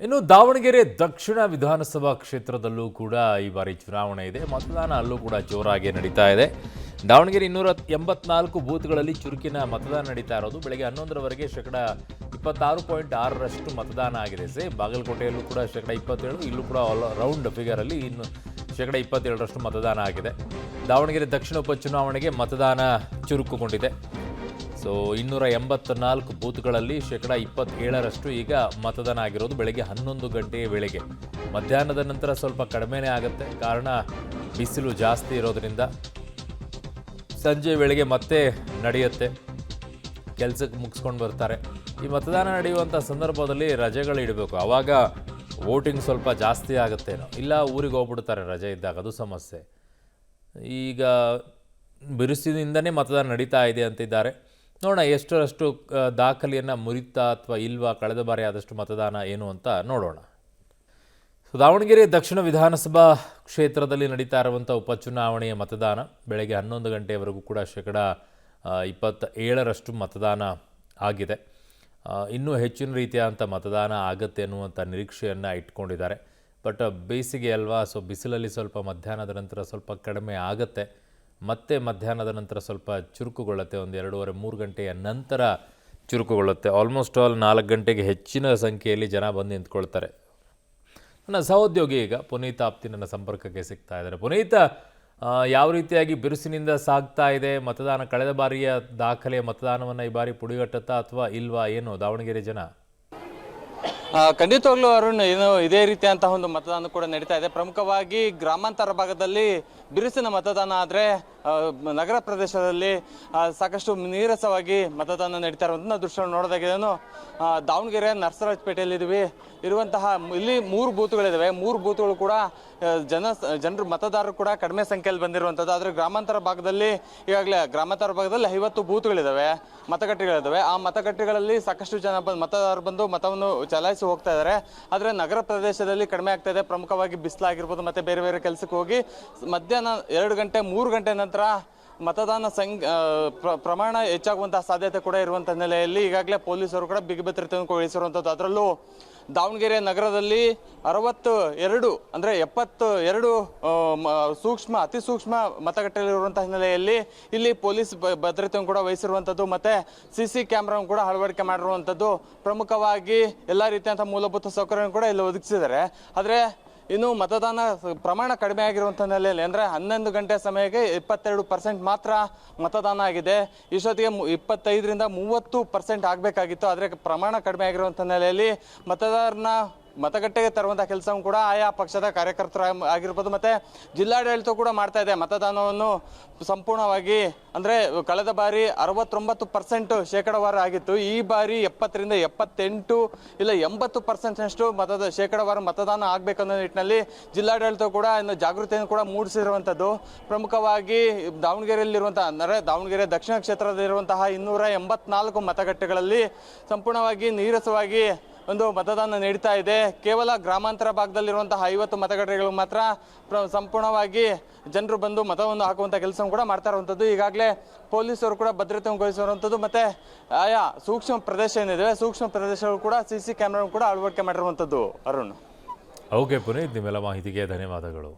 ಇನ್ನು ದಾವಣಗೆರೆ ದಕ್ಷಿಣ ವಿಧಾನಸಭಾ ಕ್ಷೇತ್ರದಲ್ಲೂ ಕೂಡ ಈ ಬಾರಿ ಚುನಾವಣೆ ಇದೆ. ಮತದಾನ ಅಲ್ಲೂ ಕೂಡ ಜೋರಾಗಿ ನಡೀತಾ ಇದೆ. ದಾವಣಗೆರೆ 284 ಬೂತ್ಗಳಲ್ಲಿ ಚುರುಕಿನ ಮತದಾನ ನಡೀತಾ ಇರೋದು. ಬೆಳಗ್ಗೆ 11ರವರೆಗೆ ಶೇಕಡ 26.6ರಷ್ಟು ಮತದಾನ ಆಗಿದೆ. ಬಾಗಲಕೋಟೆಯಲ್ಲೂ ಕೂಡ ಶೇಕಡ 27, ಇಲ್ಲೂ ಕೂಡ ರೌಂಡ್ ಫಿಗರಲ್ಲಿ ಇನ್ನು ಶೇಕಡ 27ರಷ್ಟು ಮತದಾನ ಆಗಿದೆ. ದಾವಣಗೆರೆ ದಕ್ಷಿಣ ಉಪಚುನಾವಣೆಗೆ ಮತದಾನ ಚುರುಕುಗೊಂಡಿದೆ. 284 ಬೂತ್ಗಳಲ್ಲಿ ಶೇಕಡ 27ರಷ್ಟು ಈಗ ಮತದಾನ ಆಗಿರೋದು. ಬೆಳಗ್ಗೆ 11 ಗಂಟೆಯ ವೇಳೆಗೆ. ಮಧ್ಯಾಹ್ನದ ನಂತರ ಸ್ವಲ್ಪ ಕಡಿಮೆನೇ ಆಗುತ್ತೆ, ಕಾರಣ ಬಿಸಿಲು ಜಾಸ್ತಿ ಇರೋದ್ರಿಂದ. ಸಂಜೆ ವೇಳೆಗೆ ಮತ್ತೆ ನಡೆಯುತ್ತೆ, ಕೆಲಸಕ್ಕೆ ಮುಗಿಸ್ಕೊಂಡು ಬರ್ತಾರೆ. ಈ ಮತದಾನ ನಡೆಯುವಂಥ ಸಂದರ್ಭದಲ್ಲಿ ರಜೆಗಳು ಇಡಬೇಕು, ಆವಾಗ ವೋಟಿಂಗ್ ಸ್ವಲ್ಪ ಜಾಸ್ತಿ ಆಗುತ್ತೇನೋ, ಇಲ್ಲ ಊರಿಗೆ ಹೋಗ್ಬಿಡ್ತಾರೆ ರಜೆ ಇದ್ದಾಗ, ಅದು ಸಮಸ್ಯೆ. ಈಗ ಬಿರುಸಿನಿಂದನೇ ಮತದಾನ ನಡೀತಾ ಇದೆ ಅಂತಿದ್ದಾರೆ. ನೋಡೋಣ ಎಷ್ಟರಷ್ಟು ದಾಖಲೆಯನ್ನು ಮುರಿತಾ ಅಥವಾ ಇಲ್ವಾ, ಕಳೆದ ಬಾರಿ ಆದಷ್ಟು ಮತದಾನ ಏನು ಅಂತ ನೋಡೋಣ. ದಾವಣಗೆರೆ ದಕ್ಷಿಣ ವಿಧಾನಸಭಾ ಕ್ಷೇತ್ರದಲ್ಲಿ ನಡೀತಾ ಇರುವಂಥ ಉಪಚುನಾವಣೆಯ ಮತದಾನ ಬೆಳಗ್ಗೆ 11 ಗಂಟೆಯವರೆಗೂ ಕೂಡ ಶೇಕಡ 27ರಷ್ಟು ಮತದಾನ ಆಗಿದೆ. ಇನ್ನೂ ಹೆಚ್ಚಿನ ರೀತಿಯಾದಂಥ ಮತದಾನ ಆಗುತ್ತೆ ಅನ್ನುವಂಥ ನಿರೀಕ್ಷೆಯನ್ನು ಇಟ್ಕೊಂಡಿದ್ದಾರೆ. ಬಟ್ ಬೇಸಿಗೆ ಅಲ್ವಾ, ಬಿಸಿಲಲ್ಲಿ ಸ್ವಲ್ಪ ಮಧ್ಯಾಹ್ನದ ನಂತರ ಸ್ವಲ್ಪ ಕಡಿಮೆ ಆಗುತ್ತೆ, ಮತ್ತೆ ಮಧ್ಯಾಹ್ನದ ನಂತರ ಸ್ವಲ್ಪ ಚುರುಕುಗೊಳ್ಳುತ್ತೆ. 2:30-3 ಗಂಟೆಯ ನಂತರ ಚುರುಕುಗೊಳ್ಳುತ್ತೆ. ಆಲ್ಮೋಸ್ಟ್ ಆಲ್ 4 ಗಂಟೆಗೆ ಹೆಚ್ಚಿನ ಸಂಖ್ಯೆಯಲ್ಲಿ ಜನ ಬಂದು ನಿಂತ್ಕೊಳ್ತಾರೆ. ನನ್ನ ಸಹೋದ್ಯೋಗಿ ಈಗ ಪುನೀತ್ ಆಪ್ತಿ ನನ್ನ ಸಂಪರ್ಕಕ್ಕೆ ಸಿಗ್ತಾ ಇದ್ದಾರೆ. ಪುನೀತ್, ಯಾವ ರೀತಿಯಾಗಿ ಬಿರುಸಿನಿಂದ ಸಾಗ್ತಾ ಇದೆ ಮತದಾನ? ಕಳೆದ ಬಾರಿಯ ದಾಖಲೆಯ ಮತದಾನವನ್ನು ಈ ಬಾರಿ ಪುಡಿಗಟ್ಟುತ್ತಾ ಅಥವಾ ಇಲ್ವಾ, ಏನು ದಾವಣಗೆರೆ ಜನ? ಖಂಡಿತವಾಗ್ಲೂ ಅರುಣ್, ಇದೇ ರೀತಿಯಂತಹ ಒಂದು ಮತದಾನ ಕೂಡ ನಡೀತಾ ಇದೆ. ಪ್ರಮುಖವಾಗಿ ಗ್ರಾಮಾಂತರ ಭಾಗದಲ್ಲಿ ಬಿರುಸಿನ ಮತದಾನ ಆದರೆ ನಗರ ಪ್ರದೇಶದಲ್ಲಿ ಸಾಕಷ್ಟು ನೀರಸವಾಗಿ ಮತದಾನ ನಡೀತಾ ಇರುವಂಥ ದೃಶ್ಯ ನೋಡೋದಾಗಿದ್ದೇನು. ದಾವಣಗೆರೆ ನರಸರಾಜಪೇಟೆಯಲ್ಲಿದ್ದೀವಿ. ಇಲ್ಲಿ 3 ಬೂತ್ಗಳಿದ್ದಾವೆ. 3 ಬೂತ್ಗಳು ಕೂಡ ಜನರು ಮತದಾರರು ಕೂಡ ಕಡಿಮೆ ಸಂಖ್ಯೆಯಲ್ಲಿ ಬಂದಿರುವಂಥದ್ದು. ಆದರೆ ಗ್ರಾಮಾಂತರ ಭಾಗದಲ್ಲಿ ಈಗಾಗಲೇ 50 ಬೂತ್ಗಳಿದ್ದಾವೆ, ಮತಗಟ್ಟೆಗಳಿದ್ದಾವೆ. ಆ ಮತಗಟ್ಟೆಗಳಲ್ಲಿ ಸಾಕಷ್ಟು ಜನ ಮತದಾರರು ಬಂದು ಮತವನ್ನು ಚಲಾಯಿಸಿ ಹೋಗ್ತಾ ಇದ್ದಾರೆ. ಆದರೆ ನಗರ ಪ್ರದೇಶದಲ್ಲಿ ಕಡಿಮೆ ಆಗ್ತಾ ಇದೆ. ಪ್ರಮುಖವಾಗಿ ಬಿಸಿಲಾಗಿರ್ಬೋದು, ಮತ್ತೆ ಬೇರೆ ಬೇರೆ ಕೆಲಸಕ್ಕೆ ಹೋಗಿ ಮಧ್ಯಾಹ್ನ 2 ಗಂಟೆ 3 ಗಂಟೆ ನಂತರ ಮತದಾನ ಪ್ರಮಾಣ ಹೆಚ್ಚಾಗುವಂತಹ ಸಾಧ್ಯತೆ ಕೂಡ ಇರುವಂಥ ಹಿನ್ನೆಲೆಯಲ್ಲಿ ಈಗಾಗಲೇ ಪೊಲೀಸರು ಕೂಡ ಬಿಗಿ ಭದ್ರತೆಯನ್ನು ವಹಿಸಿರುವಂಥದ್ದು. ಅದರಲ್ಲೂ ದಾವಣಗೆರೆ ನಗರದಲ್ಲಿ 62 ಅಂದರೆ 72 ಅತಿ ಸೂಕ್ಷ್ಮ ಮತಗಟ್ಟೆಗಳಿರುವಂಥ ಹಿನ್ನೆಲೆಯಲ್ಲಿ ಇಲ್ಲಿ ಪೊಲೀಸ್ ಭದ್ರತೆಯನ್ನು ಕೂಡ ವಹಿಸಿರುವಂಥದ್ದು, ಮತ್ತು CC ಕ್ಯಾಮ್ರಾವನ್ನು ಕೂಡ ಅಳವಡಿಕೆ ಮಾಡಿರುವಂಥದ್ದು. ಪ್ರಮುಖವಾಗಿ ಎಲ್ಲ ರೀತಿಯಂಥ ಮೂಲಭೂತ ಸೌಕರ್ಯವನ್ನು ಕೂಡ ಇಲ್ಲಿ ಒದಗಿಸಿದ್ದಾರೆ. ಆದರೆ ಇನ್ನು ಮತದಾನ ಪ್ರಮಾಣ ಕಡಿಮೆ ಆಗಿರುವಂಥ ಹಿನ್ನೆಲೆಯಲ್ಲಿ ಅಂದರೆ 11 ಗಂಟೆ ಸಮಯಕ್ಕೆ 22% ಮಾತ್ರ ಮತದಾನ ಆಗಿದೆ. ಇಷ್ಟೊತ್ತಿಗೆ 25-30% ಆಗಬೇಕಾಗಿತ್ತು. ಆದರೆ ಪ್ರಮಾಣ ಕಡಿಮೆ ಆಗಿರುವಂಥ ಹಿನ್ನೆಲೆಯಲ್ಲಿ ಮತದಾರನ ಮತಗಟ್ಟೆಗೆ ತರುವಂಥ ಕೆಲಸವನ್ನು ಕೂಡ ಆಯಾ ಪಕ್ಷದ ಕಾರ್ಯಕರ್ತರು ಆಗಿರ್ಬೋದು, ಮತ್ತು ಜಿಲ್ಲಾಡಳಿತ ಕೂಡ ಮಾಡ್ತಾ ಇದೆ. ಮತದಾನವನ್ನು ಸಂಪೂರ್ಣವಾಗಿ ಅಂದರೆ ಕಳೆದ ಬಾರಿ 69% ಶೇಕಡಾವಾರು ಆಗಿತ್ತು. ಈ ಬಾರಿ 70-78 ಇಲ್ಲ 80% ಶೇಕಡಾವಾರು ಮತದಾನ ಆಗಬೇಕನ್ನೋ ನಿಟ್ಟಿನಲ್ಲಿ ಜಿಲ್ಲಾಡಳಿತ ಕೂಡ ಇನ್ನು ಜಾಗೃತಿಯನ್ನು ಕೂಡ ಮೂಡಿಸಿರುವಂಥದ್ದು. ಪ್ರಮುಖವಾಗಿ ದಾವಣಗೆರೆ ದಕ್ಷಿಣ ಕ್ಷೇತ್ರದಲ್ಲಿರುವಂತಹ 284 ಮತಗಟ್ಟೆಗಳಲ್ಲಿ ಸಂಪೂರ್ಣವಾಗಿ ನೀರಸವಾಗಿ ಒಂದು ಮತದಾನ ನಡೀತಾ ಇದೆ. ಕೇವಲ ಗ್ರಾಮಾಂತರ ಭಾಗದಲ್ಲಿರುವಂತಹ 50 ಮತಗಟ್ಟೆಗಳು ಮಾತ್ರ ಸಂಪೂರ್ಣವಾಗಿ ಜನರು ಬಂದು ಮತವನ್ನು ಹಾಕುವಂಥ ಕೆಲಸ ಕೂಡ ಮಾಡ್ತಾ ಇರುವಂಥದ್ದು. ಈಗಾಗಲೇ ಪೊಲೀಸರು ಕೂಡ ಭದ್ರತೆಯನ್ನು ವಹಿಸಿರುವಂಥದ್ದು, ಮತ್ತು ಆಯಾ ಸೂಕ್ಷ್ಮ ಪ್ರದೇಶ ಏನಿದೆ ಸೂಕ್ಷ್ಮ ಪ್ರದೇಶಗಳು ಕೂಡ CC ಕ್ಯಾಮ್ರಾ ಕೂಡ ಅಳವಡಿಕೆ ಮಾಡಿರುವಂಥದ್ದು. ಅರುಣ್, ಓಕೆ ಪುನೀತ್, ನಿಮ್ಮೆಲ್ಲ ಮಾಹಿತಿಗೆ ಧನ್ಯವಾದಗಳು.